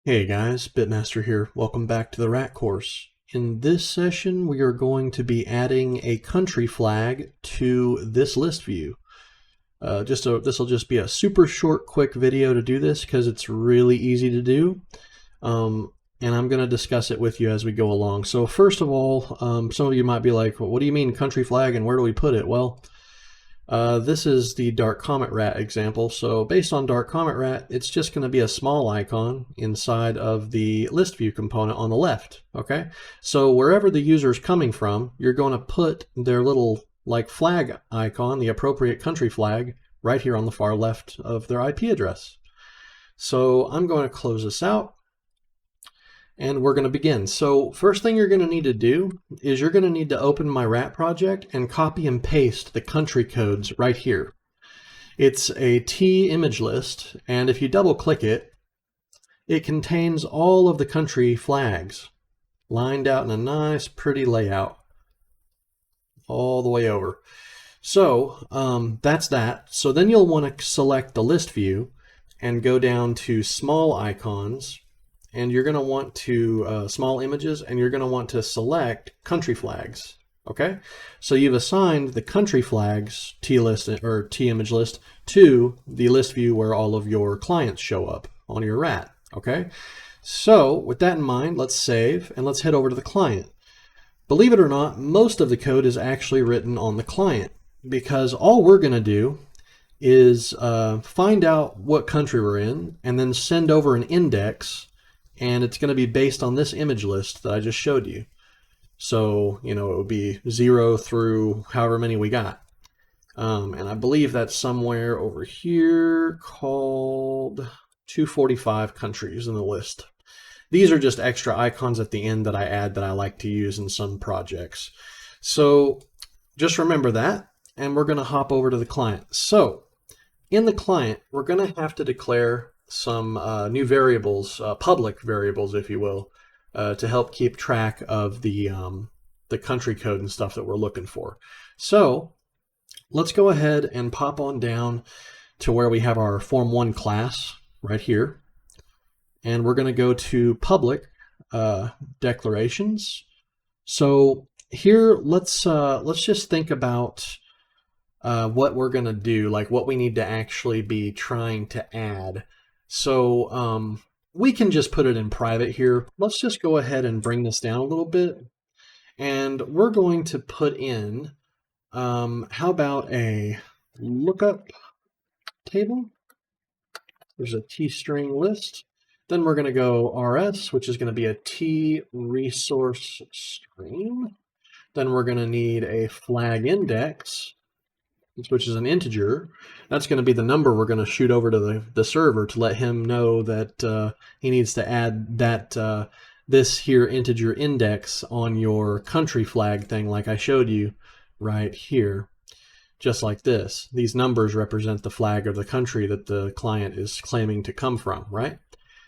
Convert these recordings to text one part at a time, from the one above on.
Hey guys, Bitmaster here. Welcome back to the RAT course. In this session, we are going to be adding a country flag to this list view. This will just be a super short, quick video to do this because it's really easy to do. And I'm going to discuss it with you as we go along. So first of all, some of you might be like, well, what do you mean country flag and where do we put it? Well, this is the Dark Comet Rat example. So based on Dark Comet Rat, it's just going to be a small icon inside of the list view component on the left. Okay, so wherever the user is coming from, you're going to put their little like flag icon, the appropriate country flag, right here on the far left of their IP address. So I'm going to close this out. And we're going to begin. So first thing you're going to need to do is you're going to need to open my RAT project and copy and paste the country codes right here. It's a TImageList, and if you double click it, it contains all of the country flags lined out in a nice pretty layout all the way over. So that's that. So then you'll want to select the list view and go down to small icons. And you're going to want to, small images, and you're going to want to select country flags, okay? So you've assigned the country flags TList or TImageList to the list view where all of your clients show up on your RAT, okay? So with that in mind, let's save and let's head over to the client. Believe it or not, most of the code is actually written on the client because all we're going to do is find out what country we're in and then send over an index, and it's going to be based on this image list that I just showed you. So, you know, it would be 0 through however many we got. And I believe that's somewhere over here called 245 countries in the list. These are just extra icons at the end that I add that I like to use in some projects. So just remember that, and we're going to hop over to the client. So in the client, we're going to have to declare some new variables, public variables, if you will, to help keep track of the country code and stuff that we're looking for. So let's go ahead and pop on down to where we have our Form 1 class right here. And we're going to go to public declarations. So here, let's just think about what we're going to do, like what we need to actually be trying to add. So we can just put it in private here. Let's just go ahead and bring this down a little bit. And we're going to put in, how about a lookup table? There's a T-string list. Then we're going to go rs, which is going to be a T resource stream. Then we're going to need a flag index, which is an integer. That's going to be the number we're going to shoot over to the server to let him know that he needs to add that this here integer index on your country flag thing like I showed you right here, just like this. These numbers represent the flag of the country that the client is claiming to come from, right?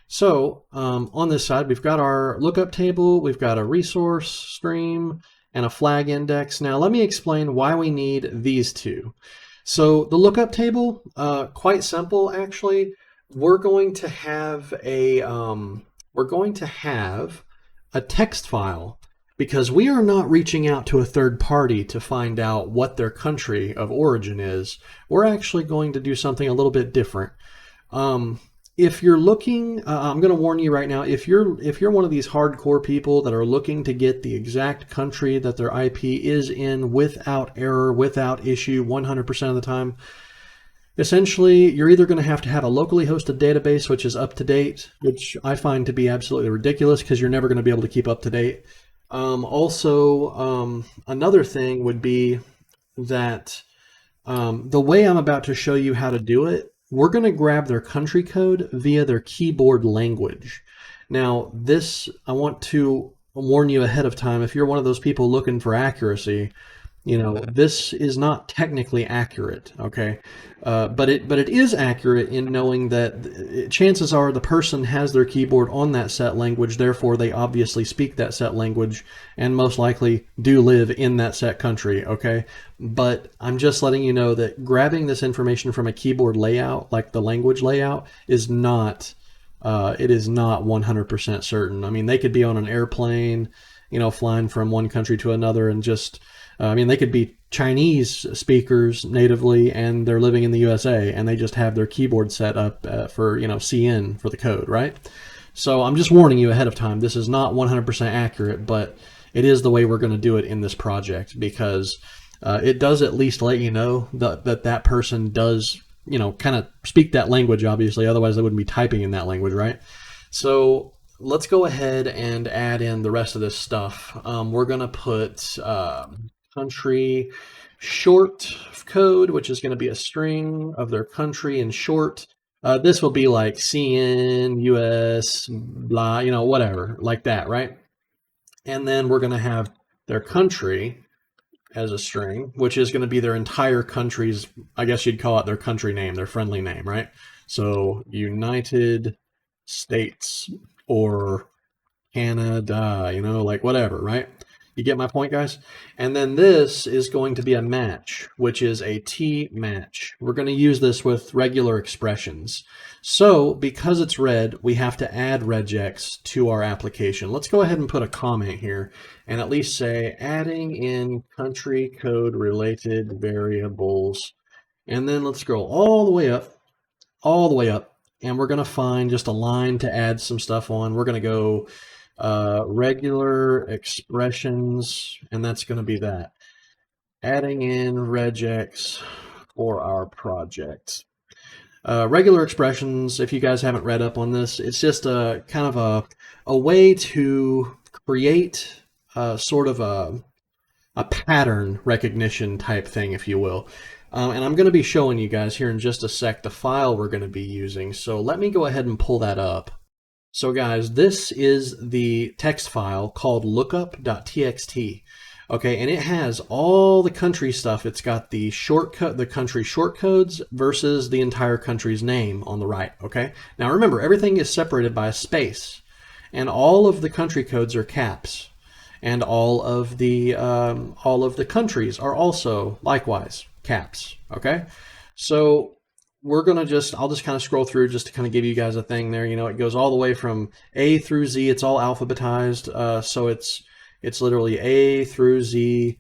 So on this side, we've got our lookup table, we've got a resource stream, and a flag index. Now let me explain why we need these two. So the lookup table, quite simple actually. We're going to have a text file because we are not reaching out to a third party to find out what their country of origin is. We're actually going to do something a little bit different. If you're looking, I'm going to warn you right now, if you're one of these hardcore people that are looking to get the exact country that their IP is in without error, without issue, 100% of the time, essentially you're either going to have a locally hosted database which is up to date, which I find to be absolutely ridiculous because you're never going to be able to keep up to date. Another thing would be that the way I'm about to show you how to do it, we're going to grab their country code via their keyboard language. Now, this, I want to warn you ahead of time, if you're one of those people looking for accuracy, you know, this is not technically accurate, okay? But it is accurate in knowing that chances are the person has their keyboard on that set language, therefore they obviously speak that set language and most likely do live in that set country, okay? But I'm just letting you know that grabbing this information from a keyboard layout, like the language layout, is not it is not 100% certain. I mean, they could be on an airplane, you know, flying from one country to another and just, I mean, they could be Chinese speakers natively and they're living in the USA and they just have their keyboard set up for, you know, CN for the code, right? So I'm just warning you ahead of time. This is not 100% accurate, but it is the way we're going to do it in this project because it does at least let you know that person does, you know, kind of speak that language, obviously. Otherwise, they wouldn't be typing in that language, right? So let's go ahead and add in the rest of this stuff. We're going to put country short code, which is going to be a string of their country in short. This will be like CN, US, blah, you know, whatever, like that, right? And then we're going to have their country as a string, which is going to be their entire country's, I guess you'd call it their country name, their friendly name, right? So United States or Canada, you know, like whatever, right? You get my point, guys? And then this is going to be a match, which is a T match. We're going to use this with regular expressions. So because it's red, we have to add regex to our application. Let's go ahead and put a comment here and at least say adding in country code related variables. And then let's scroll all the way up, and we're going to find just a line to add some stuff on. We're going to go regular expressions, and that's going to be that. Adding in regex for our project. Regular expressions, if you guys haven't read up on this, it's just a kind of a way to create sort of a pattern recognition type thing, if you will. And I'm going to be showing you guys here in just a sec the file we're going to be using. So let me go ahead and pull that up. So guys, this is the text file called lookup.txt. Okay, and it has all the country stuff. It's got the shortcut, the country shortcodes versus the entire country's name on the right. Okay, now remember, everything is separated by a space, and all of the country codes are caps, and all of the countries are also likewise caps. Okay, so we're going to I'll just kind of scroll through just to kind of give you guys a thing there. You know, it goes all the way from A through Z. It's all alphabetized. So it's literally A through Z,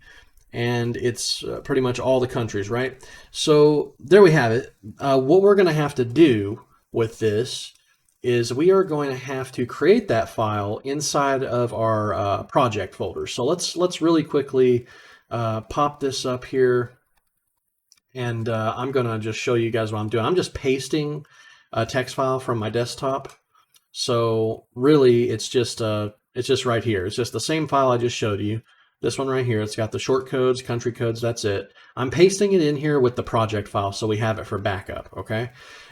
and it's pretty much all the countries, right? So there we have it. What we're going to have to do with this is we are going to have to create that file inside of our project folder. So let's really quickly pop this up here. And I'm going to just show you guys what I'm doing. I'm just pasting a text file from my desktop. So really, it's just right here. It's just the same file I just showed you. This one right here. It's got the short codes, country codes. That's it. I'm pasting it in here with the project file so we have it for backup. Okay.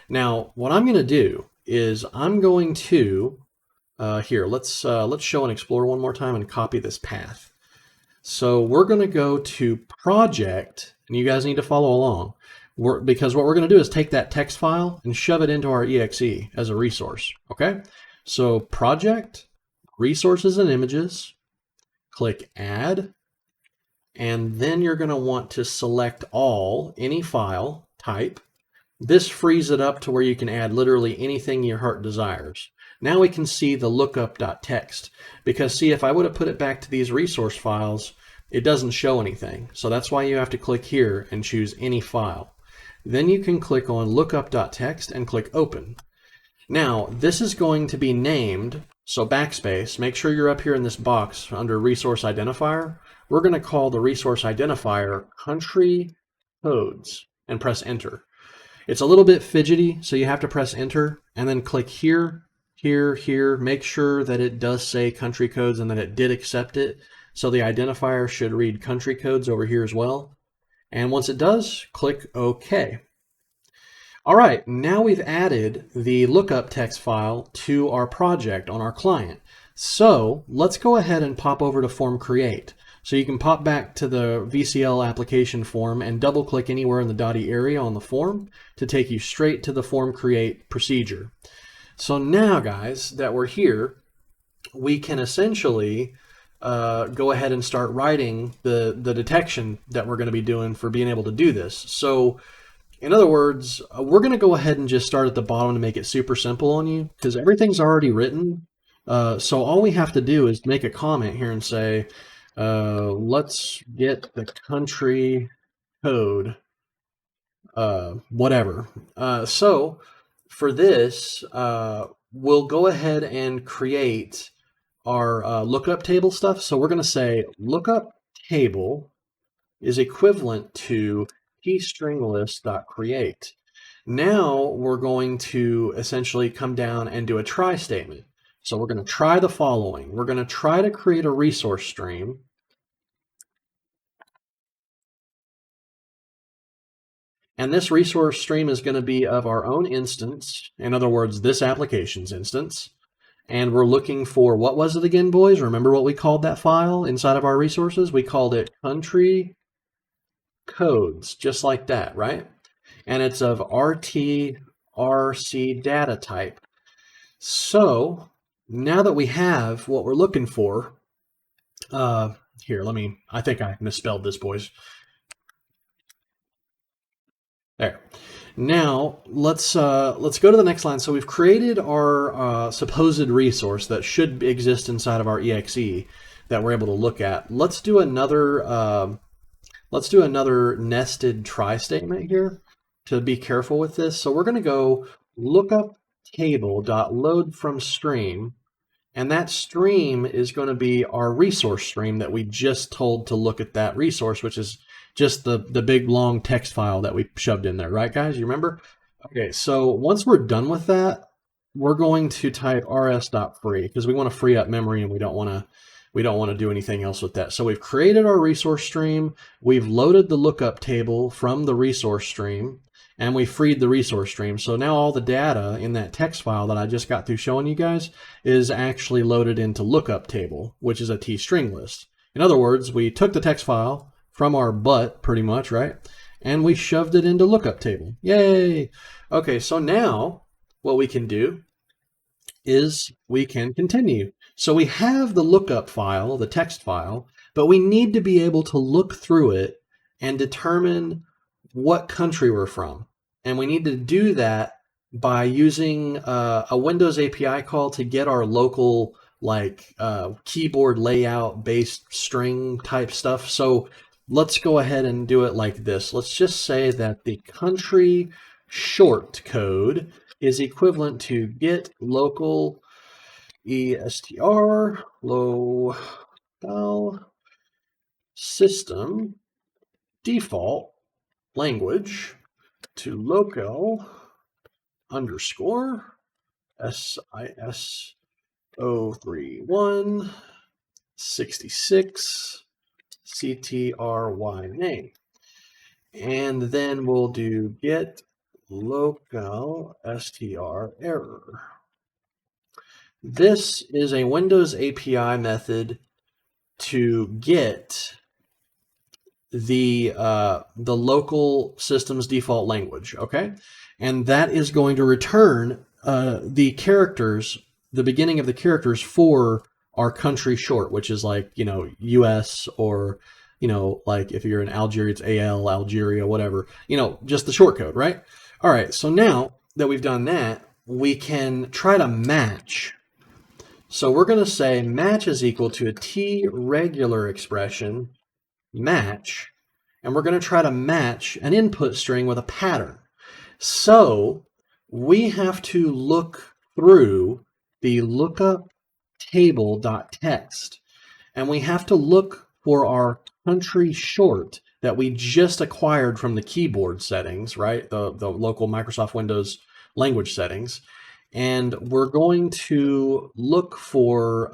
Now, what I'm going to do is I'm going to here. Let's show and explore one more time and copy this path. So we're going to go to project, and you guys need to follow along, because what we're going to do is take that text file and shove it into our exe as a resource. Okay, so project, resources and images, click add, and then you're going to want to select any file type. This frees it up to where you can add literally anything your heart desires. Now we can see the lookup.txt, because see, if I would have put it back to these resource files, it doesn't show anything. So that's why you have to click here and choose any file. Then you can click on lookup.txt and click open. Now this is going to be named, so backspace, make sure you're up here in this box under resource identifier. We're going to call the resource identifier country codes and press enter. It's a little bit fidgety, so you have to press enter and then click here, here. Make sure that it does say country codes and that it did accept it. So the identifier should read country codes over here as well. And once it does, click OK. All right, now we've added the lookup text file to our project on our client. So let's go ahead and pop over to form create. So you can pop back to the VCL application form and double click anywhere in the dotty area on the form to take you straight to the form create procedure. So now, guys, that we're here, we can essentially go ahead and start writing the detection that we're going to be doing for being able to do this. So In other words, we're going to go ahead and just start at the bottom to make it super simple on you, because everything's already written. So all we have to do is make a comment here and say, let's get the country code, whatever. So for this, we'll go ahead and create our lookup table stuff. So we're going to say lookup table is equivalent to TImageList.create. Now we're going to essentially come down and do a try statement. So we're going to try the following. We're going to try to create a resource stream. And this resource stream is going to be of our own instance. In other words, this application's instance. And we're looking for, what was it again, boys? Remember what we called that file inside of our resources? We called it country codes, just like that, right? And it's of RT RC data type. So now that we have what we're looking for, here, I think I misspelled this, boys. There. Now let's go to the next line. So we've created our supposed resource that should exist inside of our exe that we're able to look at. Let's do another nested try statement here to be careful with this. So we're going to go lookup table.load from stream, and that stream is going to be our resource stream that we just told to look at that resource, which is just the big long text file that we shoved in there, right guys? You remember? Okay, so once we're done with that, we're going to type rs.free because we want to free up memory and we don't want to do anything else with that. So we've created our resource stream, we've loaded the lookup table from the resource stream, and we freed the resource stream. So now all the data in that text file that I just got through showing you guys is actually loaded into lookup table, which is a t-string list. In other words, we took the text file from our butt, pretty much, right? And we shoved it into lookup table. Yay! Okay, so now what we can do is we can continue. So we have the lookup file, the text file, but we need to be able to look through it and determine what country we're from. And we need to do that by using a Windows API call to get our local keyboard layout based string type stuff. So let's go ahead and do it like this. Let's just say that the country short code is equivalent to get local ESTR local system default language to local underscore SIS031 66 CTRY name. And then we'll do get local str error. This is a Windows API method to get the local system's default language, okay? And that is going to return the characters, the beginning of the characters for our country short, which is like, US, or, like if you're in Algeria, it's AL, Algeria, whatever, just the short code, right? All right, so now that we've done that, we can try to match. So we're going to say match is equal to a T regular expression match, and we're going to try to match an input string with a pattern. So we have to look through the lookup table.txt, and we have to look for our country short that we just acquired from the keyboard settings, right? The local Microsoft Windows language settings. And we're going to look for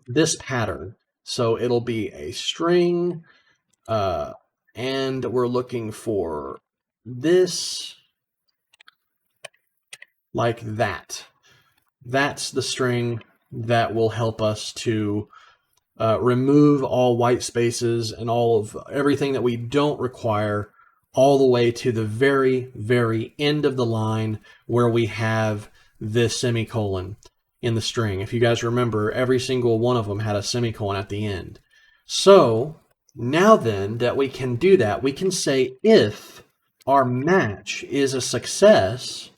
this pattern. So it'll be a string, and we're looking for this like that. That's the string that will help us to remove all white spaces and all of everything that we don't require, all the way to the very, very end of the line where we have this semicolon in the string. If you guys remember, every single one of them had a semicolon at the end. So now then that we can do that, we can say if our match is a success,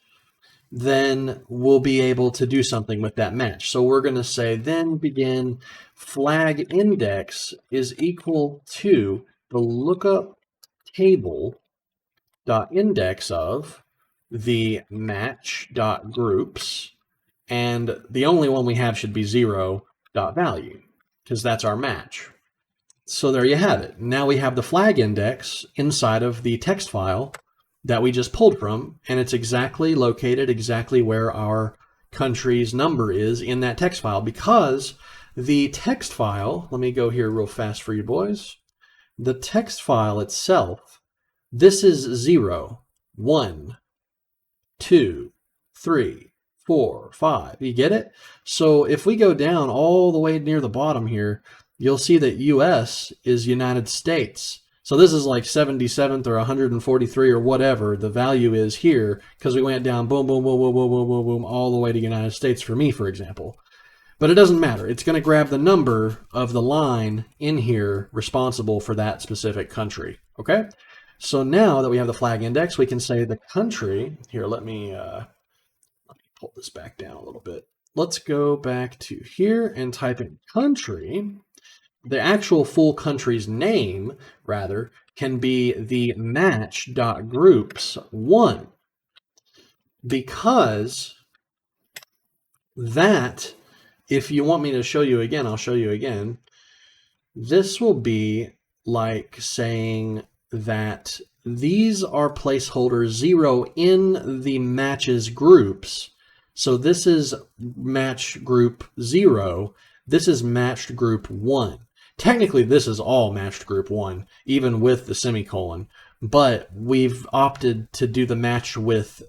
then we'll be able to do something with that match. So we're going to say then begin flag index is equal to the lookup table dot index of the match dot groups, and the only one we have should be 0 dot value because that's our match. So there you have it. Now we have the flag index inside of the text file that we just pulled from, and it's exactly located exactly where our country's number is in that text file, because the text file, let me go here real fast for you boys. The text file itself, this is 0, 1, 2, 3, 4, 5. You get it? So if we go down all the way near the bottom here, you'll see that US is United States. So this is like 77th or 143 or whatever the value is here, because we went down boom, boom, boom, boom, boom, boom, boom, boom, all the way to United States for me, for example. But it doesn't matter. It's going to grab the number of the line in here responsible for that specific country. Okay? So now that we have the flag index, we can say the country. Here, let me pull this back down a little bit. Let's go back to here and type in country. The actual full country's name, rather, can be the match.groups1, because that, if you want me to show you again, I'll show you again. This will be like saying that these are placeholders 0 in the matches groups. So this is match group 0. This is matched group 1. Technically, this is all matched group 1, even with the semicolon. But we've opted to do the match with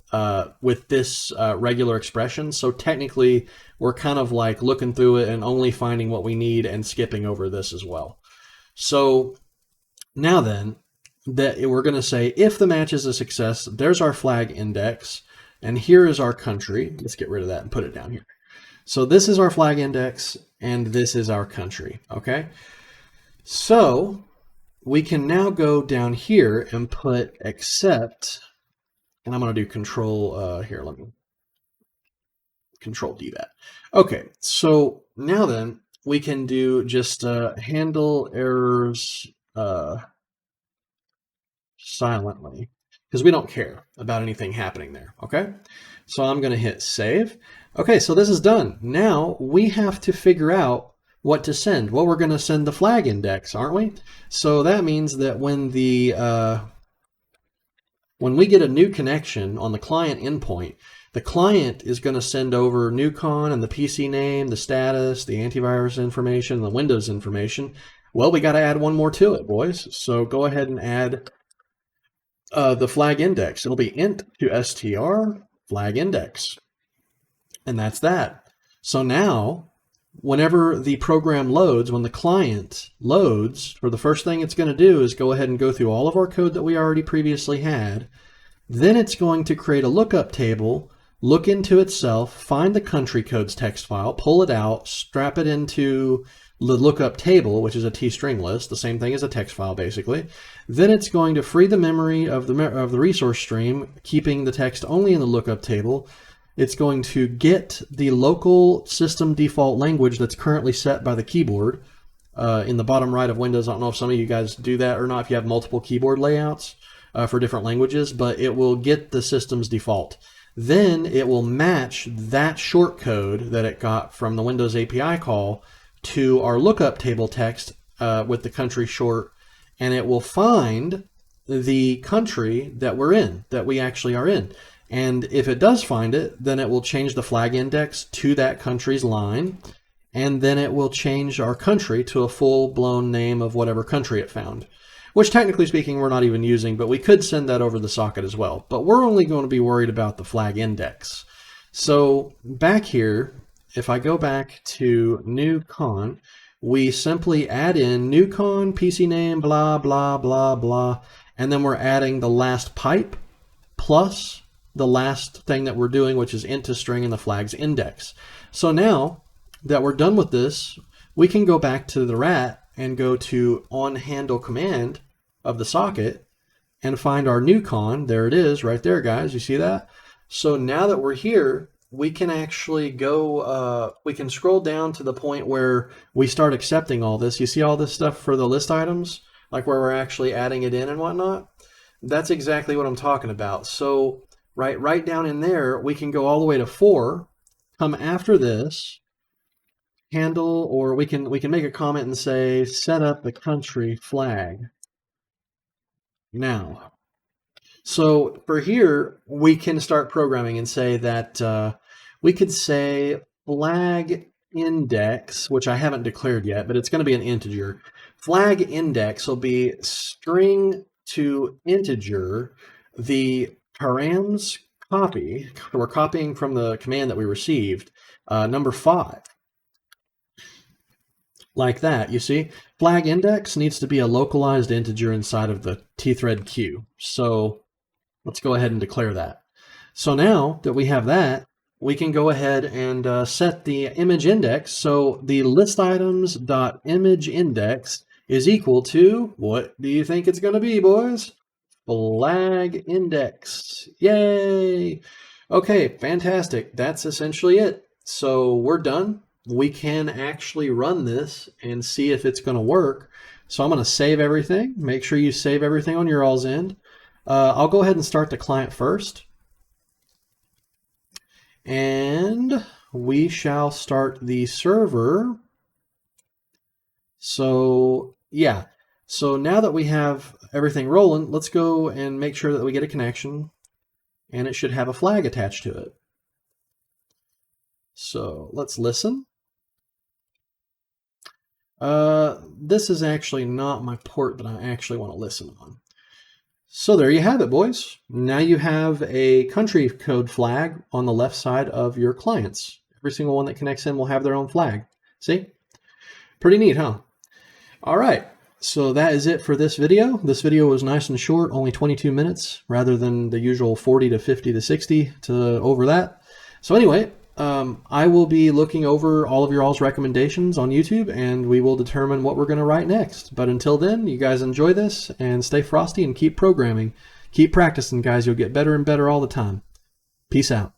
this regular expression. So technically, we're kind of like looking through it and only finding what we need and skipping over this as well. So now then, that we're going to say if the match is a success, there's our flag index, and here is our country. Let's get rid of that and put it down here. So this is our flag index, and this is our country, okay? So we can now go down here and put except, and I'm going to do control, here, let me control D that. Okay, so now then we can do just handle errors silently, because we don't care about anything happening there, okay? So I'm going to hit save. Okay, so this is done. Now we have to figure out what to send. Well, we're going to send the flag index, aren't we? So that means that when the when we get a new connection on the client endpoint, the client is going to send over newcon and the PC name, the status, the antivirus information, the Windows information. Well, we got to add one more to it, boys. So go ahead and add the flag index. It'll be int to str flag index. And that's that. So now, whenever the program loads, when the client loads, for the first thing it's going to do is go ahead and go through all of our code that we already previously had. Then it's going to create a lookup table, look into itself, find the country codes text file, pull it out, strap it into the lookup table, which is a t-string list, the same thing as a text file basically. Then it's going to free the memory of the resource stream, keeping the text only in the lookup table. It's going to get the local system default language that's currently set by the keyboard in the bottom right of Windows. I don't know if some of you guys do that or not, if you have multiple keyboard layouts for different languages, but it will get the system's default. Then it will match that shortcode that it got from the Windows API call to our lookup table text with the country short, and it will find the country that we're in, that we actually are in. And if it does find it, then it will change the flag index to that country's line, and then it will change our country to a full-blown name of whatever country it found, which technically speaking we're not even using, but we could send that over the socket as well. But we're only going to be worried about the flag index. So back here, if I go back to new con, we simply add in new con, PC name, blah, blah, blah, blah, and then we're adding the last pipe plus the last thing that we're doing, which is int to string and the flag's index. So now that we're done with this, we can go back to the rat and go to on handle command of the socket, and find our new con. There it is right there, guys. You see that? So now that we're here, we can actually go, we can scroll down to the point where we start accepting all this. You see all this stuff for the list items, like where we're actually adding it in and whatnot? That's exactly what I'm talking about. So right down in there, we can go all the way to 4, come after this, handle, or we can make a comment and say, set up the country flag now. So for here, we can start programming and say that we could say flag index, which I haven't declared yet, but it's going to be an integer. Flag index will be string to integer the params copy. We're copying from the command that we received, number 5. Like that, you see? Flag index needs to be a localized integer inside of the tthread queue. So let's go ahead and declare that. So now that we have that, we can go ahead and set the image index. So the list items.image index is equal to, what do you think it's going to be, boys? Flag index. Yay! Okay, fantastic. That's essentially it. So we're done. We can actually run this and see if it's going to work. So I'm going to save everything. Make sure you save everything on your all's end. I'll go ahead and start the client first. And we shall start the server. So yeah, so now that we have everything rolling, let's go and make sure that we get a connection, and it should have a flag attached to it. So let's listen. This is actually not my port that I actually want to listen on. So there you have it, boys. Now you have a country code flag on the left side of your clients. Every single one that connects in will have their own flag. See? Pretty neat, huh? All right. So that is it for this video. This video was nice and short, only 22 minutes, rather than the usual 40 to 50 to 60 to over that. So anyway, I will be looking over all of your all's recommendations on YouTube, and we will determine what we're going to write next. But until then, you guys enjoy this and stay frosty and keep programming. Keep practicing, guys. You'll get better and better all the time. Peace out.